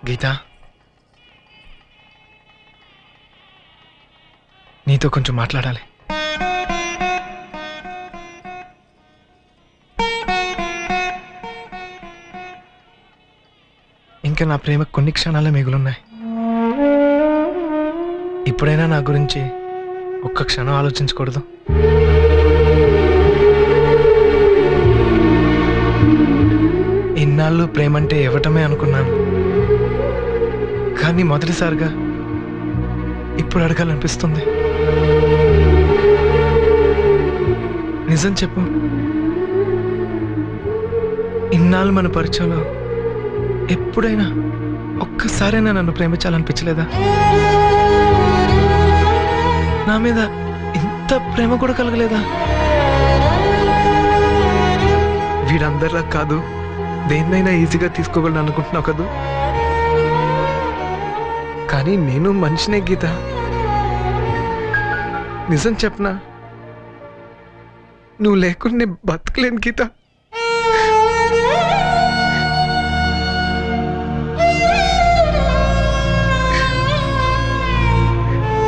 గీత, నీతో కొంచెం మాట్లాడాలి. ఇంకా నా ప్రేమ కొన్ని క్షణాలే మిగులున్నాయి. ఇప్పుడైనా నా గురించి ఒక్క క్షణం ఆలోచించకూడదు? ఇన్నాళ్ళు ప్రేమంటే ఇవ్వటమే అనుకున్నాను, కానీ మొదటిసారిగా ఇప్పుడు అడగాలనిపిస్తుంది. నిజం చెప్పు, ఇన్నాళ్ళు మన పరిచయంలో ఎప్పుడైనా ఒక్కసారైనా నన్ను ప్రేమించాలనిపించలేదా? నా మీద ఇంత ప్రేమ కూడా కలగలేదా? వీడందరిలా కాదు, దేన్నైనా ఈజీగా తీసుకోగలను అనుకుంటున్నావు కదూ, కానీ నేను మనిషినే గీత. నిజం చెప్పనా, నువ్వు లేకుండా బతకలేను గీత.